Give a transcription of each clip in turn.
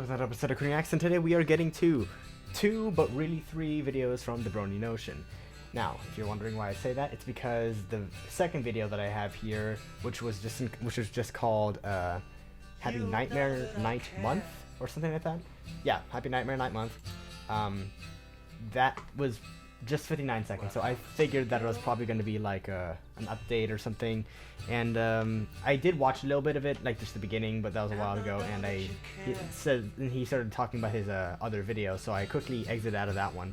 with another episode of Korean Accent. Today we are getting two, but really three videos from the Brony Notion. Now, if you're wondering why I say that, it's because the second video that I have here, which was just called Happy Nightmare Night Month or something like that. Yeah, Happy Nightmare Night Month. That was just 59 seconds, so I figured that it was probably going to be like an update or something. And I did watch a little bit of it, like just the beginning, but that was a while ago. And he started talking about his other video, so I quickly exited out of that one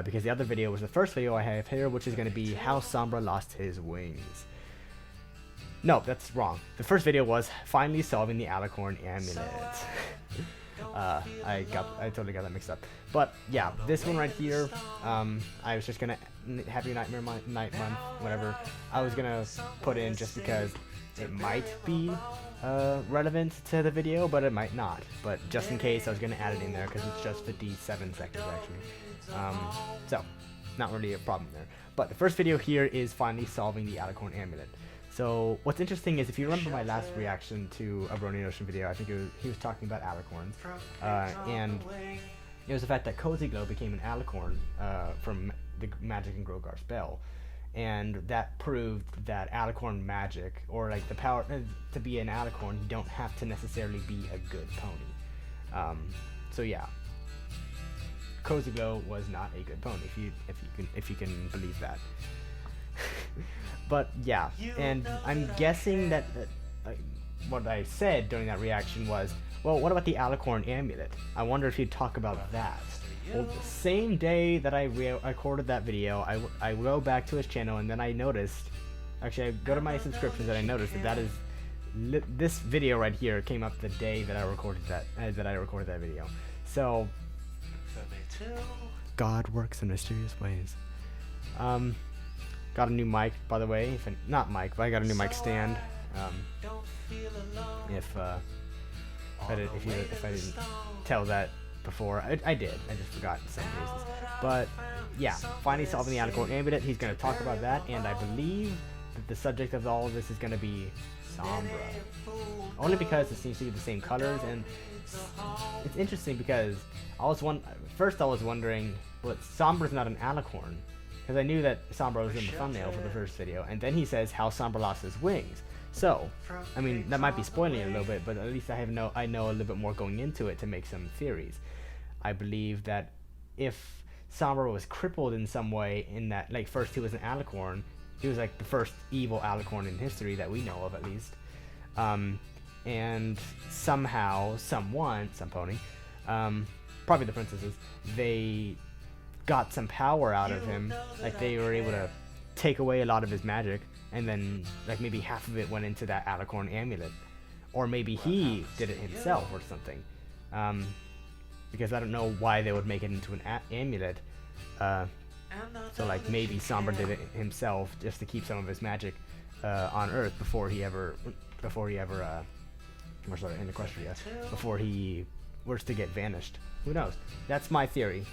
because the other video was the first video I have here, which is going to be how Sombra lost his wings. No, that's wrong. The first video was finally solving the Alicorn Amulet. I totally got that mixed up. But yeah, this one right here, I was just gonna Happy Nightmare Night Month, whatever. I was gonna put in just because it might be relevant to the video, but it might not. But just in case, I was gonna add it in there because it's just 57 seconds actually. So not really a problem there. But the first video here is finally solving the Alicorn Amulet. So what's interesting is, if you remember my last reaction to a Brony Notion video, I think he was talking about alicorns, and it was the fact that Cozy Glow became an alicorn from the magic in Grogar's Bell, and that proved that alicorn magic, or like the power to be an alicorn, you don't have to necessarily be a good pony. So yeah, Cozy Glow was not a good pony, if you can believe that. But yeah, and I'm guessing that what I said during that reaction was, well, what about the Alicorn Amulet? I wonder if you'd talk about that. Well, the same day that I recorded that video, I go back to his channel, and then I noticed, actually I go to my subscriptions and I noticed that this video right here came up the day that I recorded that video. So God works in mysterious ways. Got a new mic, by the way. Not mic, but I got a new mic stand. If I didn't tell that before, I did. I just forgot for some reasons. But yeah, finally solving the Alicorn Amulet. He's going to talk about that, and I believe that the subject of all of this is going to be Sombra. Only because it seems to be the same colors, and it's interesting because first I was wondering, well, Sombra's not an Alicorn. Because I knew that Sombra was in the thumbnail for the first video, and then he says how Sombra lost his wings. So, I mean, that might be spoiling it a little bit, but at least I know a little bit more going into it to make some theories. I believe that if Sombra was crippled in some way, in that, like, first he was an Alicorn, he was like the first evil Alicorn in history that we know of, at least. And somehow, some pony, probably the princesses, they got some power out of him, like they were able to take away a lot of his magic, and then like maybe half of it went into that Alicorn Amulet, or maybe he did it himself or something, because I don't know why they would make it into an amulet, so like maybe Sombra did it himself just to keep some of his magic on Earth before he was to get vanished. Who knows? That's my theory.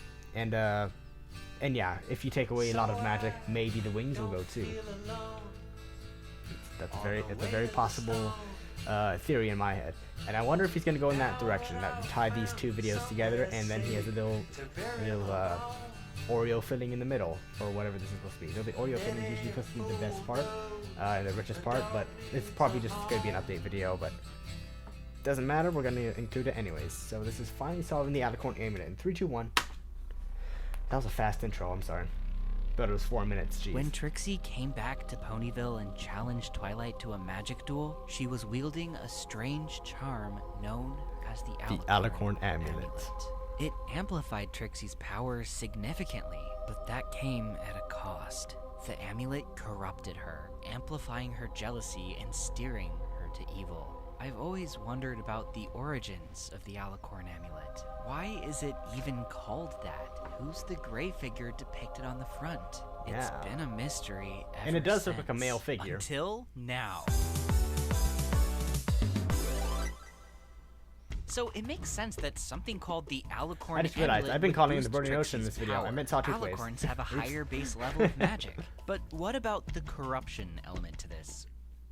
And yeah, if you take away a lot of magic, maybe the wings will go too. It's a very possible theory in my head. And I wonder if he's gonna go in that direction, that tie these two videos together, and then he has a little Oreo filling in the middle, or whatever this is supposed to be. So the Oreo filling is usually supposed to be the best part, the richest part, but it's probably just gonna be an update video, but doesn't matter, we're gonna include it anyways. So this is finally solving the Alicorn Amulet in 3, 2, 1. That was a fast intro, I'm sorry. But it was 4 minutes, jeez. When Trixie came back to Ponyville and challenged Twilight to a magic duel, she was wielding a strange charm known as the Alicorn Amulet. It amplified Trixie's power significantly, but that came at a cost. The amulet corrupted her, amplifying her jealousy and steering her to evil. I've always wondered about the origins of the Alicorn Amulet. Why is it even called that? Who's the gray figure depicted on the front? It's been a mystery ever And it does since, look like a male figure. Until now. So it makes sense that something called the Alicorn I just realized Amulet I've been would calling it boost the Brony Notion in Trixie's this video. I power. meant Sawtooth waves. Alicorns have a higher base level of magic. But what about the corruption element to this?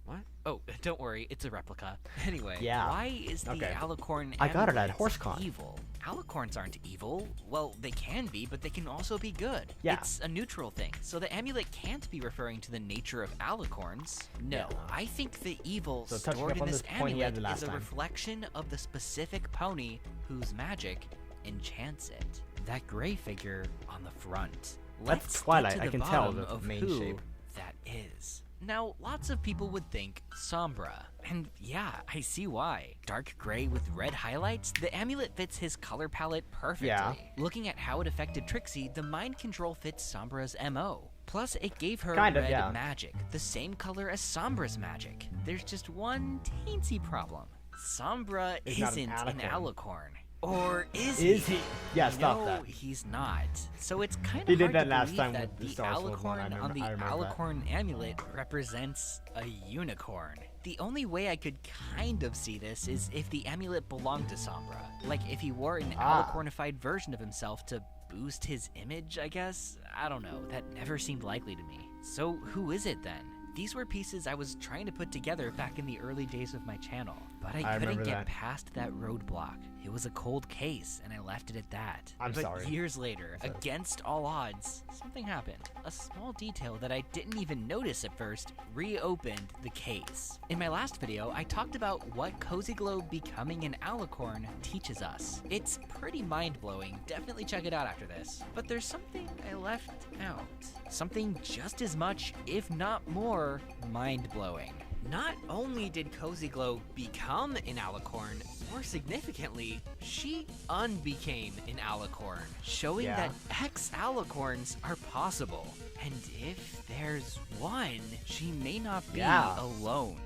What? Oh, don't worry, it's a replica. Anyway, Yeah. why is the Alicorn I got it at amulet HorseCon. evil? Alicorns aren't evil. Well, they can be, but they can also be good. Yeah. It's a neutral thing, so the amulet can't be referring to the nature of alicorns. No, I think the evil stored in this amulet is a reflection of the specific pony whose magic enchants it. That gray figure on the front. That's Twilight. I can tell the main shape. That is. Now, lots of people would think Sombra, and yeah, I see why. Dark gray with red highlights, the amulet fits his color palette perfectly. Yeah. Looking at how it affected Trixie, the mind control fits Sombra's MO. Plus, it gave her red magic, the same color as Sombra's magic. There's just one teensy problem. Sombra isn't an Alicorn. Or is he? Yeah, stop that. No, he's not. So it's kind of hard to believe that the Alicorn on the Alicorn amulet represents a unicorn. The only way I could kind of see this is if the amulet belonged to Sombra. Like if he wore an Alicornified version of himself to boost his image, I guess? I don't know. That never seemed likely to me. So who is it then? These were pieces I was trying to put together back in the early days of my channel, but I couldn't get past that roadblock. It was a cold case, and I left it at that. But years later, against all odds, something happened. A small detail that I didn't even notice at first reopened the case. In my last video, I talked about what Cozy Glow becoming an Alicorn teaches us. It's pretty mind-blowing. Definitely check it out after this. But there's something I left out. Something just as much, if not more, mind-blowing. Not only did Cozy Glow become an Alicorn, more significantly, she unbecame an Alicorn, showing that X-Alicorns are possible. And if there's one, she may not be alone.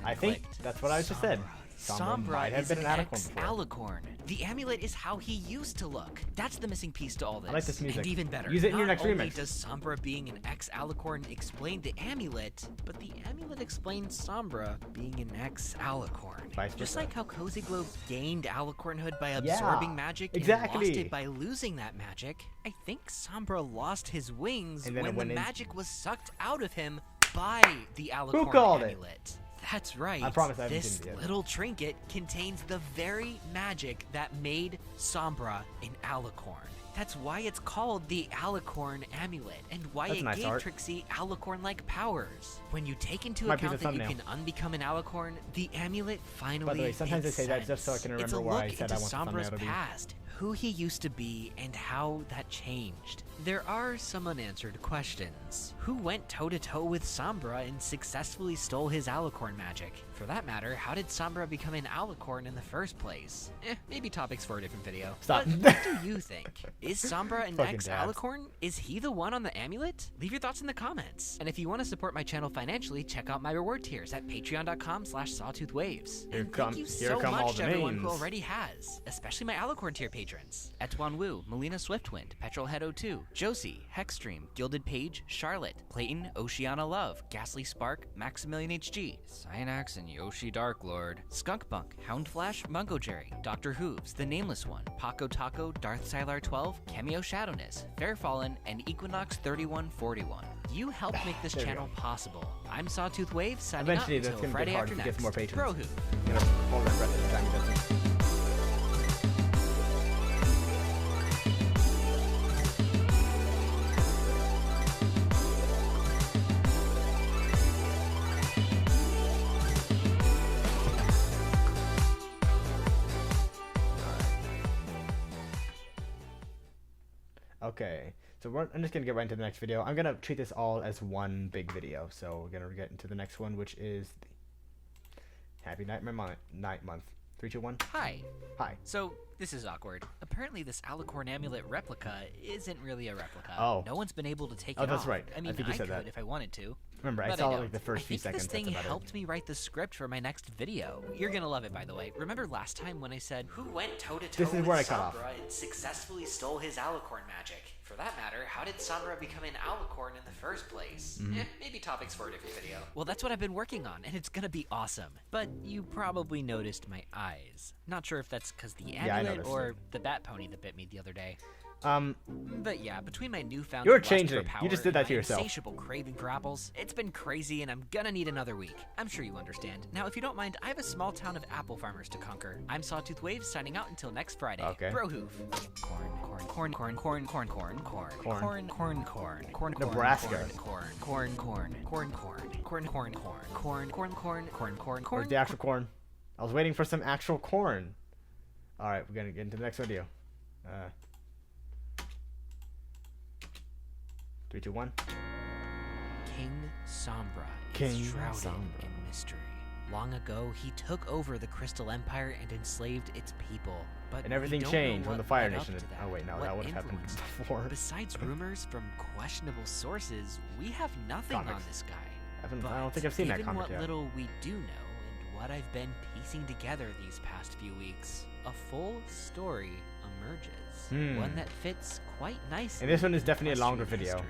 I think that's what I just said. Sombra is an X-Alicorn. The amulet is how he used to look. That's the missing piece to all this. I like this music. And even better, use it in your next remix. Not only does Sombra being an X-Alicorn explain the amulet, but the amulet explains Sombra being an X-Alicorn. Just like how Cozy Glow gained Alicornhood by absorbing magic and lost it by losing that magic, I think Sombra lost his wings when the magic was sucked out of him by the Alicorn amulet. That's right. I promise I haven't this seen it yet. little trinket contains the very magic that made Sombra an Alicorn. That's why it's called the Alicorn Amulet, and why it gave Trixie Alicorn-like powers. When you take into account that you can unbecome an Alicorn, the amulet finally By the way, sometimes I say that just so I can remember where I said I want the thumbnail to be. Past, who he used to be, and how that changed. There are some unanswered questions. Who went toe-to-toe with Sombra and successfully stole his Alicorn magic? For that matter, how did Sombra become an Alicorn in the first place? Maybe topics for a different video. Stop. But what do you think? Is Sombra an X-Alicorn? Is he the one on the amulet? Leave your thoughts in the comments. And if you want to support my channel financially, check out my reward tiers at patreon.com/sawtoothwaves. Thank you so much to everyone who already has, especially my Alicorn tier patrons. Etwan Wu, Melina Swiftwind, Petrolhead02, Josie, Hexstream, Gilded Page, Charlotte, Clayton, Oceana Love, Ghastly Spark, Maximilian HG, Cyanax and Yoshi Darklord, Skunkbunk, Houndflash, Mungo Jerry, Dr. Hooves, The Nameless One, Paco Taco, Darth Sylar 12, Cameo Shadowness, Fairfallen, and Equinox 3141. You helped make this channel possible. I'm Sawtooth Waves, signing up until Friday after next. Bro Who. Okay, so I'm just going to get right into the next video. I'm going to treat this all as one big video. So we're going to get into the next one, which is the Happy Nightmare Month. 3, 2, 1. Hi. Hi. So, this is awkward. Apparently this Alicorn Amulet replica isn't really a replica. Oh. No one's been able to take it off. Oh, that's right. I mean, I could if I wanted to. Remember, I saw like the first few seconds. This thing helped me write the script for my next video. You're gonna love it, by the way. Remember last time when I said, who went toe-to-toe with Sombra and successfully stole his Alicorn magic? For that matter, how did Sombra become an Alicorn in the first place? Maybe topics for a different video. Well, that's what I've been working on, and it's gonna be awesome. But you probably noticed my eyes. Not sure if that's because the amulet or the bat pony that bit me the other day. But yeah, between my newfound You're lust for changing. power You just did that and to my yourself. insatiable craving for apples, it's been crazy and I'm gonna need another week. I'm sure you understand. Now, if you don't mind, I have a small town of apple farmers to conquer. I'm Sawtooth Waves, signing out until next Friday. Okay. Brohoof. Corn. Nebraska. Corn. Where's the actual corn? I was waiting for some actual corn. Alright, we're gonna get into the next video. 3, 2, 1. King Sombra King is shrouded Sombra. in mystery. Long ago, he took over the Crystal Empire and enslaved its people. But And everything we don't changed know when the what Fire led up Nation to did. that. Oh wait, no, What that would have happened influenced it? before. Besides rumors from questionable sources, we have nothing on Comics. this guy. I don't think I've seen that given comic what yet. little we do know and what I've been piecing together these past few weeks, a full story emerges. One that fits quite nicely. And this one is with definitely a the longer history. video.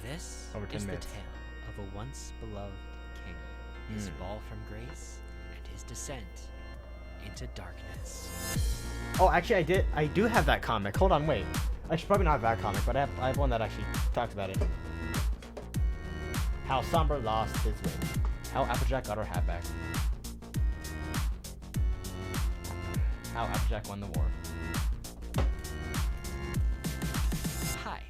This Over 10 is minutes. the tale of a once beloved king, his fall from grace, and his descent into darkness. Oh, actually, I do have that comic. Hold on, wait. I should probably not have that comic, but I have one that actually talks about it. How Sombra lost his way. How Applejack got her hat back. How Applejack won the war. Hi,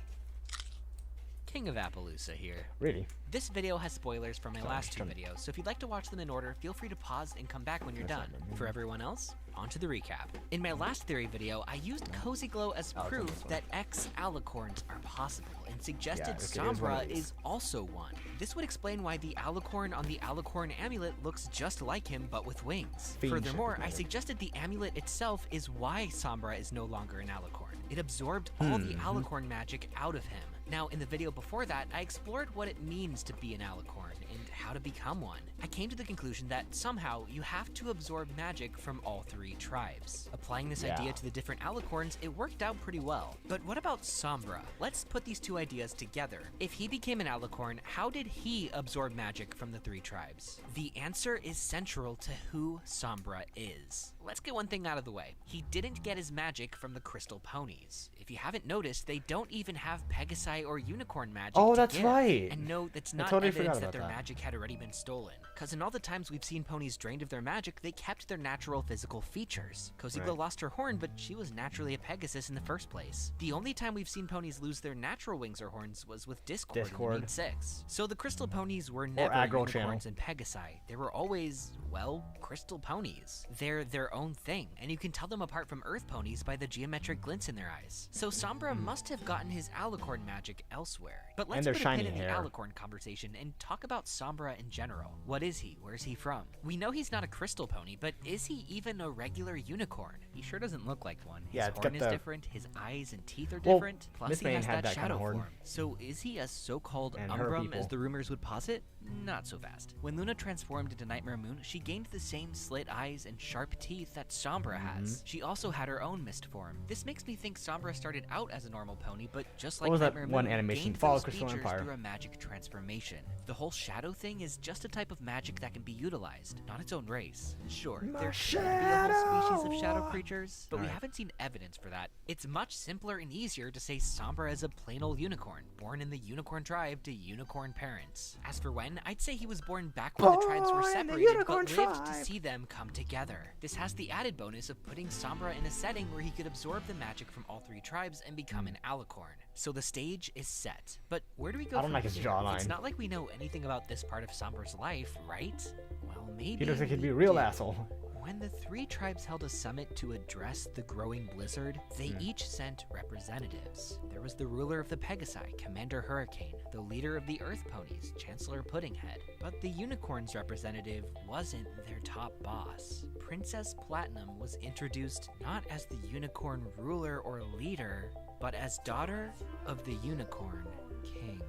King of Appaloosa here. Really? This video has spoilers from my Sorry, last two trying to- videos, so if you'd like to watch them in order, feel free to pause and come back when you're done. For everyone else, on to the recap. In my last theory video, I used Cozy Glow as Oh, it's on proof this one. that Alicorns are possible, and suggested Yeah, okay, it is one of Sombra these. is also one. This would explain why the Alicorn on the Alicorn Amulet looks just like him, but with wings. Fiend Furthermore, shaped I amulet. suggested the amulet itself is why Sombra is no longer an Alicorn. It absorbed all the Alicorn magic out of him. Now, in the video before that, I explored what it means to be an Alicorn and how to become one. I came to the conclusion that somehow you have to absorb magic from all three tribes. Applying this Yeah. idea to the different Alicorns, it worked out pretty well. But what about Sombra? Let's put these two ideas together. If he became an Alicorn, how did he absorb magic from the three tribes? The answer is central to who Sombra is. Let's get one thing out of the way. He didn't get his magic from the crystal ponies. If you haven't noticed, they don't even have Pegasi or unicorn magic Oh, to that's give. right. And no, that's I not totally evidence forgot that about their that. magic had already been stolen. Cause in all the times we've seen ponies drained of their magic, they kept their natural physical features. Cozy Glow Right. lost her horn, but she was naturally a Pegasus in the first place. The only time we've seen ponies lose their natural wings or horns was with Discord in Discord. Main 6. So the crystal ponies were never aggro unicorns channel. and Pegasi. They were always, well, crystal ponies. They're their own thing, and you can tell them apart from earth ponies by the geometric glints in their eyes. So Sombra must have gotten his Alicorn magic elsewhere. But let's their put a shiny pin in the hair. Alicorn conversation and talk about Sombra in general. What is he? Where's he from? We know he's not a crystal pony, but is he even a regular unicorn? He sure doesn't look like one. His Yeah, it's horn got is the- different, his eyes and teeth are Well, different, plus Miss he Main has had that that kind shadow of horn. form. So is he a so-called And her Umbrum as people. the rumors would posit? Not so fast. When Luna transformed into Nightmare Moon, she gained the same slit eyes and sharp teeth that Sombra has. She also had her own mist form. This makes me think Sombra started out as a normal pony, but just like What was that Nightmare one Moon, animation? gained Follow those Crystal features Empire. through a magic transformation. The whole shadow thing is just a type of magic that can be utilized, not its own race. Sure, there should be a whole species of shadow creatures, but we Alright. haven't seen evidence for that. It's much simpler and easier to say Sombra is a plain old unicorn, born in the unicorn tribe to unicorn parents. As for when, I'd say he was born back when the tribes were Born in the separated, unicorn but lived to tribe. see them come together. This has the added bonus of putting Sombra in a setting where he could absorb the magic from all three tribes and become an Alicorn. So the stage is set. But where do we go I don't from like his here? jawline. It's not like we know anything about this part of Sombra's life, right? Well, maybe. He looks like he'd be a we real do. asshole. When the three tribes held a summit to address the growing blizzard, they each sent representatives. There was the ruler of the Pegasi, Commander Hurricane, the leader of the Earth Ponies, Chancellor Puddinghead. But the Unicorn's representative wasn't their top boss. Princess Platinum was introduced not as the Unicorn ruler or leader, but as daughter of the Unicorn King.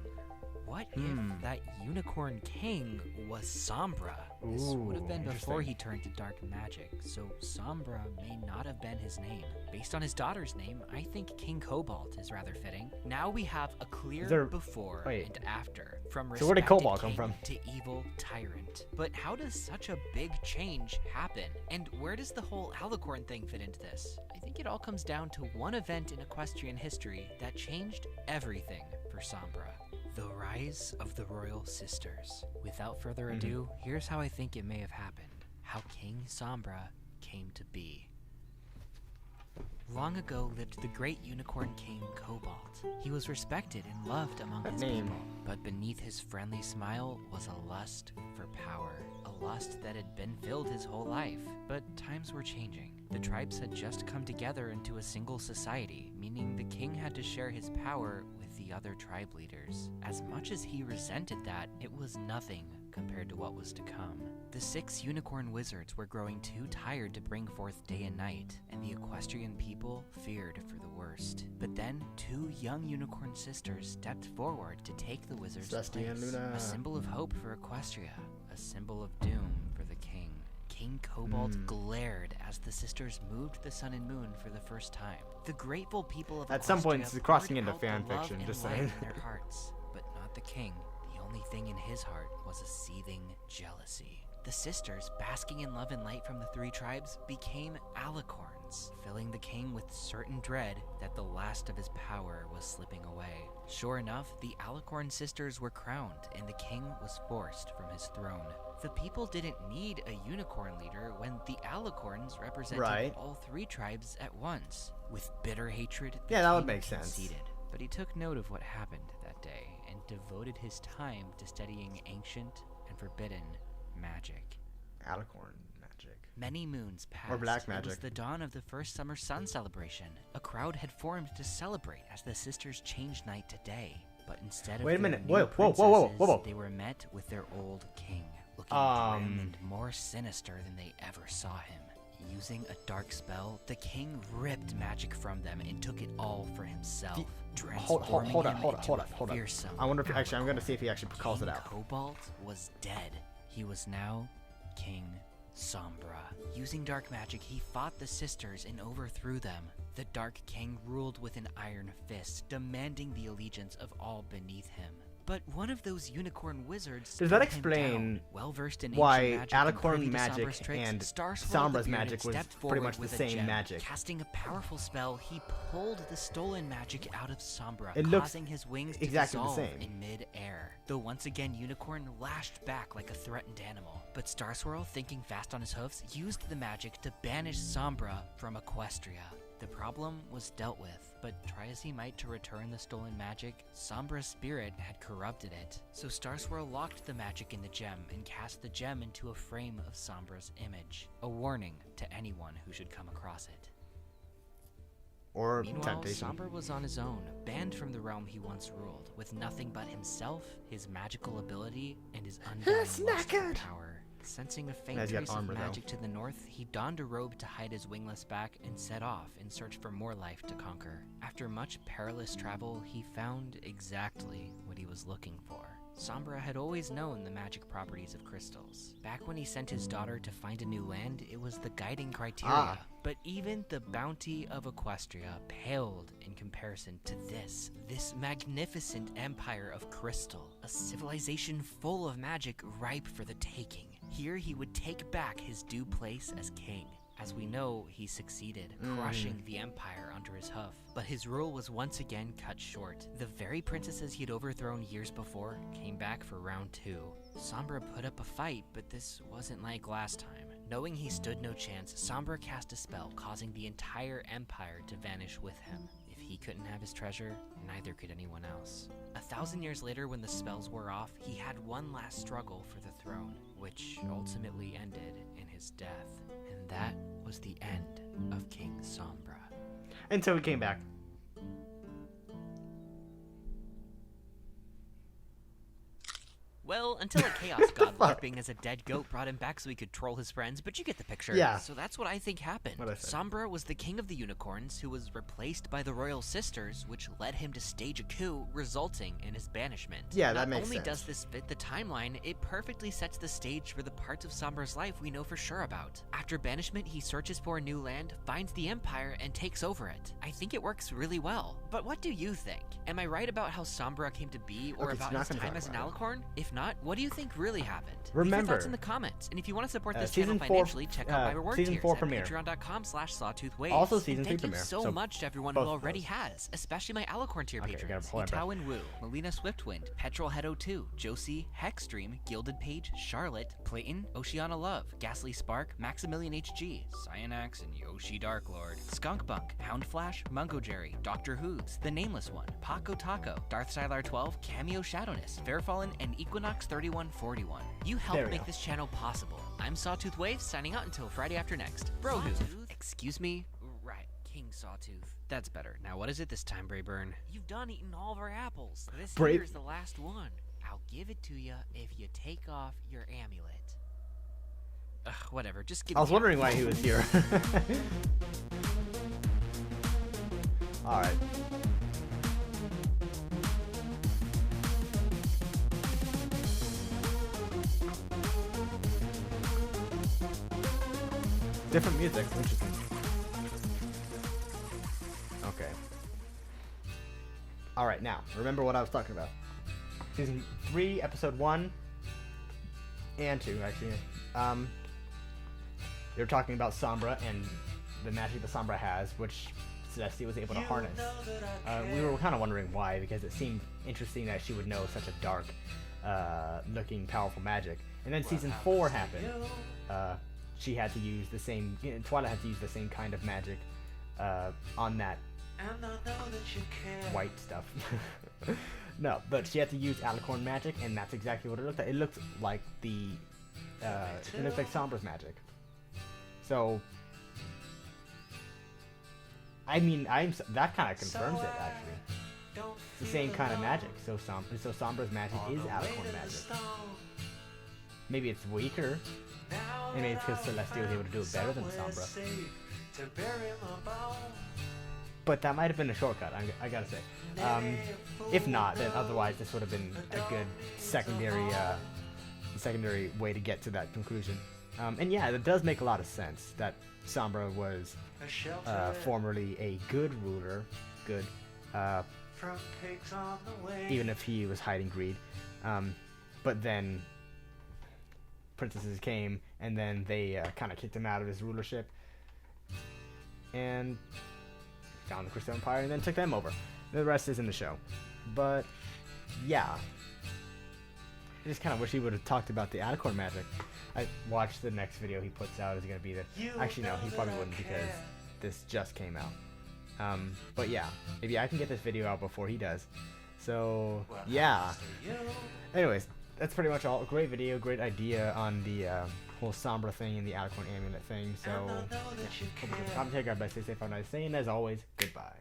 What if that unicorn king was Sombra? This would have been before he turned to dark magic, so Sombra may not have been his name. Based on his daughter's name, I think King Cobalt is rather fitting. Now we have a clear before and after, from so where did Cobalt come king from? To evil tyrant. But how does such a big change happen? And where does the whole Alicorn thing fit into this? I think it all comes down to one event in equestrian history that changed everything for Sombra. The rise of the Royal Sisters. Without further ado, here's how I think it may have happened. How King Sombra came to be. Long ago lived the great unicorn king Cobalt. He was respected and loved among his people, but beneath his friendly smile was a lust for power. A lust that had been filled his whole life. But times were changing. The tribes had just come together into a single society, meaning the king had to share his power with the other tribe leaders. As much as he resented that, it was nothing compared to what was to come. The 6 unicorn wizards were growing too tired to bring forth day and night, and the equestrian people feared for the worst. But then 2 young unicorn sisters stepped forward to take the wizards' place. A symbol of hope for Equestria, a symbol of doom for the king. King Cobalt glared as the sisters moved the sun and moon for the first time. The grateful people of at some point it's crossing into poured fan out the love fiction, and just light saying. in their hearts, but not the king. The only thing in his heart was a seething jealousy. The sisters, basking in love and light from the 3 tribes, became Alicorns, filling the king with certain dread that the last of his power was slipping away. Sure enough, the Alicorn sisters were crowned, and the king was forced from his throne. The people didn't need a unicorn leader when the Alicorns represented all 3 tribes at once. With bitter hatred, the that would king make sense. conceded. But he took note of what happened that day and devoted his time to studying ancient and forbidden magic. Alicorn magic. Many moons passed. Or black It magic. was the dawn of the first summer sun celebration. A crowd had formed to celebrate as the sisters changed night to day. But instead of Wait a their minute. new Whoa. princesses, they were met with their old king, looking grim and more sinister than they ever saw him. Using a dark spell, the king ripped magic from them and took it all for himself. Hold up. I wonder if actually I'm gonna see if he actually calls it out. Cobalt was dead. He was now King Sombra. Using dark magic, he fought the sisters and overthrew them. The Dark King ruled with an iron fist, demanding the allegiance of all beneath him. But one of those unicorn wizards Does that explain well-versed in why ancient Alicorn magic magic tricks, and Star Swirl the Sombra's Bearded magic was stepped pretty much forward the with a same gem. magic? Casting a powerful spell, he pulled the stolen magic out of Sombra, It looks causing his wings to exactly the dissolve same. in mid-air. The once again unicorn lashed back like a threatened animal. But Star Swirl, thinking fast on his hoofs, used the magic to banish Sombra from Equestria. The problem was dealt with, but try as he might to return the stolen magic, Sombra's spirit had corrupted it. So Star Swirl locked the magic in the gem and cast the gem into a frame of Sombra's image, a warning to anyone who should come across it. Or Meanwhile, temptation. Sombra was on his own, banned from the realm he once ruled, with nothing but himself, his magical ability, and his undying lust for power. Sensing a faint He's got trace armor, of though. magic to the north, he donned a robe to hide his wingless back and set off in search for more life to conquer. After much perilous travel, he found exactly what he was looking for. Sombra had always known the magic properties of crystals. Back when he sent his daughter to find a new land, it was the guiding criteria. But even the bounty of Equestria paled in comparison to this magnificent empire of crystal, a civilization full of magic ripe for the taking. Here he would take back his due place as king. As we know, he succeeded, crushing the empire under his hoof. But his rule was once again cut short. The very princesses he had overthrown years before came back for round 2. Sombra put up a fight, but this wasn't like last time. Knowing he stood no chance, Sombra cast a spell, causing the entire empire to vanish with him. If he couldn't have his treasure, neither could anyone else. 1,000 years later, when the spells wore off, he had one last struggle for the throne, which ultimately ended in his death. And that was the end of King Sombra. Until he came back. Well, until a chaos god LARPing as a dead goat brought him back so he could troll his friends, but you get the picture. Yeah. So that's what I think happened. Sombra Sombra was the king of the unicorns who was replaced by the royal sisters, which led him to stage a coup, resulting in his banishment. Yeah, that makes sense. Not only does this fit the timeline, it perfectly sets the stage for the parts of Sombra's life we know for sure about. After banishment, he searches for a new land, finds the Empire, and takes over it. I think it works really well. But what do you think? Am I right about how Sombra came to be, or about his time as an Alicorn? If not, what do you think really happened? Remember, leave your thoughts in the comments, and if you want to support this channel season 4, financially, check out my reward season tiers 4 at premiere. patreon.com/sawtoothwaves. Also season 3 thank premiere. you so much to everyone who already has, especially my Alicorn tier patrons, Itao and Wu, Melina Swiftwind, Petrolhead02, Josie, Hexstream, Gilded Page, Charlotte, Clayton, Oceana Love, Ghastly Spark, Maximilian HG, Cyanax, and Yoshi Darklord, Skunkbunk, Houndflash, Mungo Jerry, Dr. Hoods, The Nameless One, Paco Taco, Darth Sylar 12, Cameo Shadowness, Fairfallen, and Equinox 3141. You helped make this channel possible. I'm Sawtooth Waves, signing out until Friday after next. Bro, excuse me? Right, King Sawtooth. That's better. Now what is it this time, Brayburn? You've done eaten all of our apples. This here's the last one. I'll give it to you if you take off your amulet. Ugh, whatever, just give me. I was wondering why he was here. Alright. Different music, interesting. Okay. Alright, now, remember what I was talking about. Season 3, episode 1 and 2, actually. They were talking about Sombra and the magic that Sombra has, which Celestia was able to harness. We were kind of wondering why, because it seemed interesting that she would know such a dark looking, powerful magic. And then season 4 happened. She had to use the same, Twilight had to use the same kind of magic on that white stuff. No, but she had to use Alicorn magic, and that's exactly what it looked like. It looked like it looked like Sombra's magic. So, I mean, that kind of confirms it, actually. It's the same kind of magic. So Sombra's magic is Alicorn magic. Maybe it's weaker. And maybe it's because Celestia was able to do it better than Sombra. But that might have been a shortcut, I gotta say. If not, then otherwise this would have been a good secondary way to get to that conclusion. And yeah, it does make a lot of sense that Sombra was formerly a good ruler, even if he was hiding greed. But then princesses came, and then they kind of kicked him out of his rulership, and found the Crystal Empire, and then took them over. The rest is in the show. But yeah, I just kind of wish he would have talked about the Alicorn magic. I watched the next video he puts out is going to be that. Actually, no, he probably wouldn't, because this just came out. But yeah, maybe I can get this video out before he does. So yeah. Anyways, that's pretty much all. Great video, great idea on the whole Sombra thing and the Alicorn Amulet thing. So, yeah, hope you guys comment, God bless, stay safe, have a nice day, and as always, goodbye.